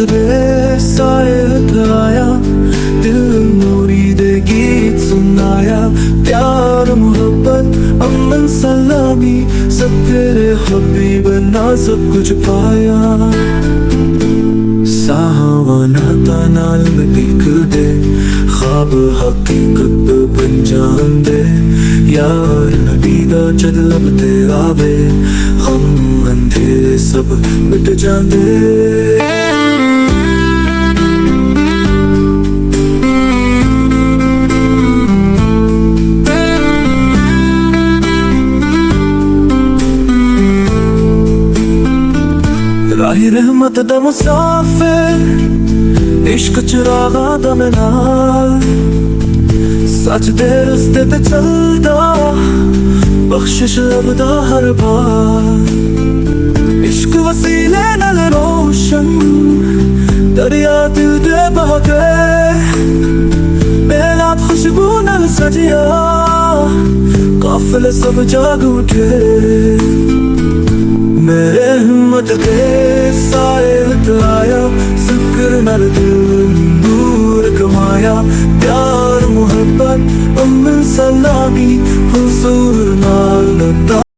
ਦੇ ਸਾਏ ਉਤਰਾਇਆ, ਦਿਲ ਨੂਰੀ ਦੇ ਗੀਤ ਸੁਨਾਇਆ। प्यार मोहब्बत अमन सलामी सब तेरे हबीब ना सब कुछ पाया। साहवाना नाल लिख दे ख्वाब हकीकत बन जान दे। यार नबी दा जद लब ते आवे, हम अंधेरे सब मिट जांदे। राही रहमत दा मुसाफिर, इश्क चरागा दा नाल, सच दे रस्ते ते चलदा, बख्शिश लभदा हर बार। इश्क वसीले नाल रोशन, दरिया दिल दे बह गए, बेला खुशबू नाल सजिया, काफिले सब जाग उठे। मेरे हिम्मत दे साए उतराया, जिक्र नाल दिल दूर कमाया। प्यार मोहब्बत अमन सलामी हुजूर नाल।